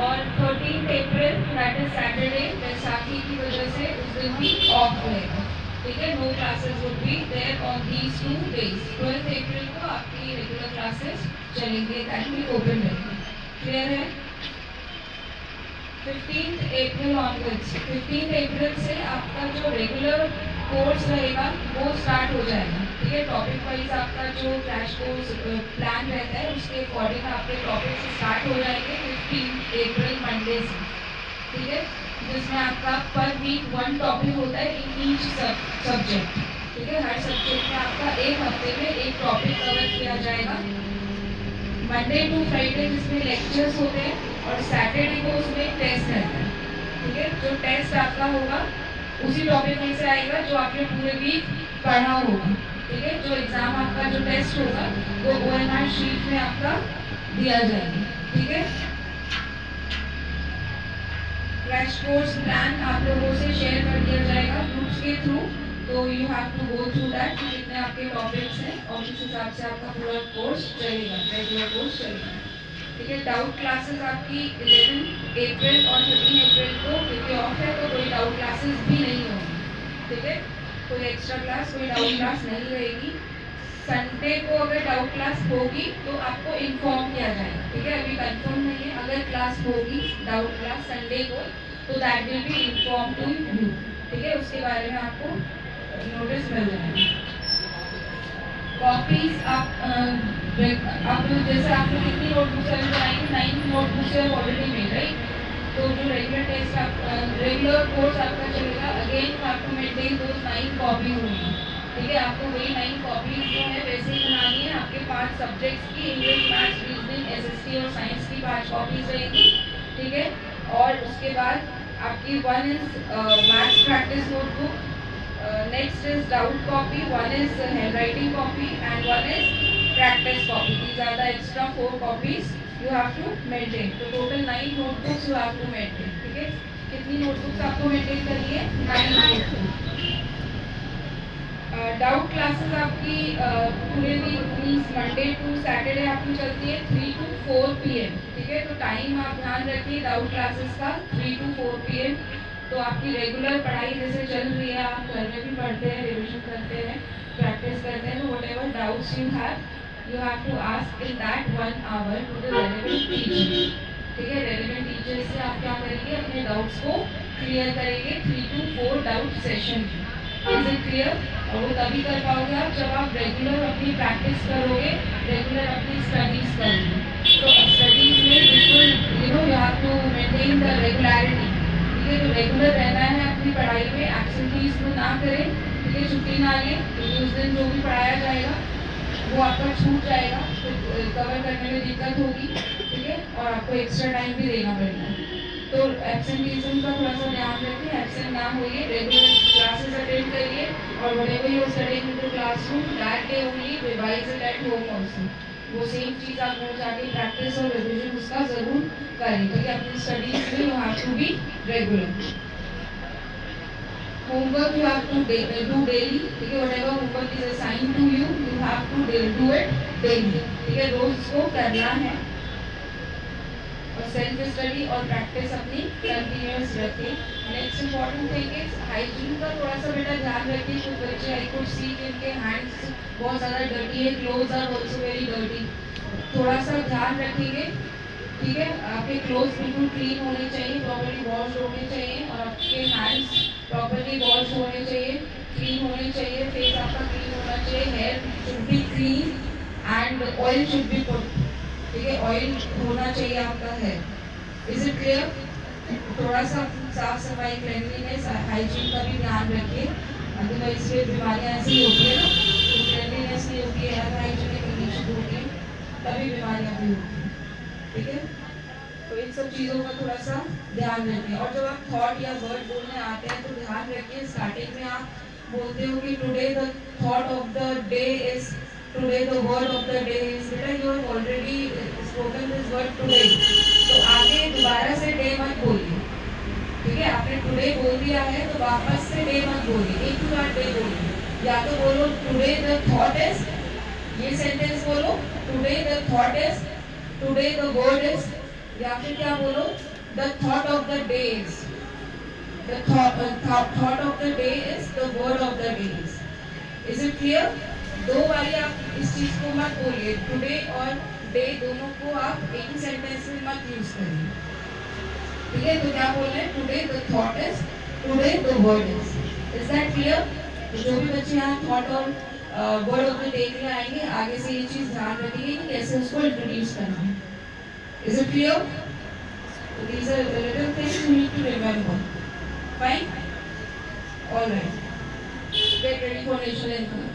और 13 अप्रैल that is Saturday Baisakhi की वजह से उस दिन भी ऑफ रहेगा, ठीक है। No classes would be there on these 2 days. 12 April को आपकी रेगुलर क्लासेस चलेंगे, दैट भी ओपन रहेंगे। क्लियर है? 15 अप्रैल ऑनवर्ड्स, 15 अप्रैल से आपका जो रेगुलर कोर्स रहेगा वो स्टार्ट हो जाएगा, ठीक है। टॉपिक वाइज आपका जो क्रैश कोर्स प्लान रहता है उसके अकॉर्डिंग आपके टॉपिक स्टार्ट हो जाएंगे 15 अप्रैल मंडे से, ठीक है। जिसमें आपका पर वीक 1 टॉपिक होता है इन ईच सब्जेक्ट, ठीक है। हर सब्जेक्ट में आपका एक हफ्ते में एक टॉपिक कवर किया जाएगा। मंडे टू फ्राइडे जिसमें लेक्चर्स होते हैं और सैटरडे को उसमें टेस्ट रहता है, ठीक है। जो टेस्ट आपका होगा उसी टॉपिक में से आएगा जो आपने पूरे वीक पढ़ा होगा, ठीक है। जो एग्जाम आपका जो टेस्ट होगा वो OMR शीट में आपका दिया जाएगा, ठीक है। क्रैश कोर्स प्लान आप लोगों से शेयर कर दिया जाएगा ग्रुप्स के थ्रू, तो you have to go through that कि कितने आपके टॉपिक्स हैं और उस हिसाब से आपका पूरा कोर्स चलेगा, रेगुलर कोर्स चलेगा, ठीक है। डाउट क्लासेस आपकी 11 अप्रैल और 13 अप्रैल को क्योंकि ऑफ है तो कोई डाउट क्लासेस भी नहीं होंगी, ठीक है। कोई एक्स्ट्रा क्लास, कोई डाउट क्लास नहीं रहेगी। संडे को अगर डाउट क्लास होगी तो आपको इन्फॉर्म किया जाएगा, ठीक है। अभी कंफर्म नहीं है, अगर क्लास होगी डाउट क्लास संडे को तो that will be inform to you, ठीक है। उसके बारे में आपको नोटिस मिल जाएगा। कॉपीज आप जैसे आपने कितनी नोटबुक्स अभी बनाई, 9 नोटबुक्स है ऑलरेडी मेड, राइट। तो जो रेगुलर टेस्ट आप रेगुलर कोर्स आपका चलेगा, अगेन आपको मेंटेन दो 9 कॉपीज होंगी, ठीक है। आपको वही 9 कॉपीज जो है वैसे ही बनानी है। आपके 5 सब्जेक्ट्स की इंग्लिश, मैथ्स, रीजनिंग, SST और साइंस की 5 कॉपीज रहेंगी, ठीक है। और उसके बाद आपकी 1 is maths practice notebook, next is doubt copy, one is handwriting copy and one is practice copy. These are the extra 4 copies you have to maintain. So total 9 notebooks you have to maintain, ठीक है। कितनी notebooks आपको maintain करनी है? 9 notebooks। Doubt classes आपकी पूरे week means Monday to Saturday आपकी चलती है 3 to 4 PM, ठीक है। तो टाइम आप ध्यान रखिए डाउट क्लासेस का 3 to 4 PM। तो आपकी रेगुलर पढ़ाई जैसे चल रही है, आप घर में भी पढ़ते हैं, रिविजन करते हैं, प्रैक्टिस करते हैं, तो whatever doubts you have to ask in that 1 hour to the relevant teacher, ठीक है। रेलेवेंट टीचर से आप क्या करेंगे, अपने डाउट्स को क्लियर करेंगे 3 to 4 doubt session. Is it clear? और वो तभी कर पाओगे आप जब आप रेगुलर अपनी प्रैक्टिस करोगे, रेगुलर अपनी स्टडीज करोगे। तो स्टडीज में बिल्कुल you have to maintain the regularity, ठीक है। तो रेगुलर रहना है अपनी पढ़ाई में, एब्सेंटीज को ना करें, ठीक है। छुट्टी ना लें, क्योंकि उस दिन जो भी पढ़ाया जाएगा वो आपका छूट जाएगा, तो कवर करने में दिक्कत होगी, ठीक है। और आपको एक्स्ट्रा टाइम भी देना पड़ेगा। तो एब्सेंटीज्म का थोड़ा सा ध्यान रखें, एब्सेंट ना होइए, रेगुलर क्लासेस अटेंड करिए और whatever you are studying in the classroom that day only revise it at home also। वो सेम चीज़ आप घर जाके प्रैक्टिस और रिविजन उसका ज़रूर करें, क्योंकि अपनी स्टडीज में you have to be regular. Homework you have to do daily, ठीक है। whatever homework is assigned to you you have to do it daily, ठीक है। रोज इसको करना है और सेल्फ स्टडी और प्रैक्टिस अपनी कंटिन्यूस रखें। Next important thing is hygiene का थोड़ा सा बेटा ध्यान रखिए। कुछ बच्चे आई कुड सी जिनके हैंड्स बहुत ज़्यादा डर्टी है, clothes are also very dirty, थोड़ा सा ध्यान रखेंगे, ठीक है। आपके क्लोथ बिल्कुल क्लीन होने चाहिए, प्रॉपर्ली वॉश होने चाहिए और आपके हैंड्स प्रॉपर्ली वॉश होने चाहिए, क्लीन होने चाहिए, फेस आपका क्लीन होना चाहिए, hair should be clean and oil should be put, ठीक है। ऑयल होना चाहिए आपका हेयर। Is it clear? थोड़ा सा साफ सफाई, क्लेanलीनेस, हाइजीन का भी ध्यान रखिए, अदरवाइज फिर बीमारियाँ ऐसी होती है ना, तो क्लेanलीनेस नहीं होती है, अनहाइजीनिक कंडीशन होती है, तभी बीमारियाँ भी होती हैं, ठीक है। तो इन सब चीज़ों का थोड़ा सा ध्यान रखें। और जब आप थॉट या वर्ड बोलने आते हैं तो ध्यान रखिए, स्टार्टिंग में आप बोलते हो कि today the thought of the day is, today the word of the day is, बेटा you have already spoken this word today, तो आगे दोबारा से डे मत बोलिए, ठीक है। आपने टुडे बोल दिया है तो वापस से डे मत बोलिए, एक ही बार डे बोलिए। या तो बोलो टुडे द थॉट इज, ये सेंटेंस बोलो, today the thought is, today the word is, या फिर क्या बोलो, the thought of the day is, the thought of the day is the word of the day is it clear? दो बारी आप इस चीज को मत बोलिए, टुडे और डे दोनों को आप एक ही सेंटेंस में मत यूज करिए, ठीक है? तो क्या बोल रहे हैं, today the thought is, today the word is that clear? तो जो भी बच्चे यहाँ थॉट और वर्ड ऑफ द डे के लिए आएंगे, आगे से ये चीज ध्यान रखिए कि कैसे उसको इंट्रोड्यूस करना है। Is it clear? These are the little things you need to remember. Fine? All right. Get ready for national anthem.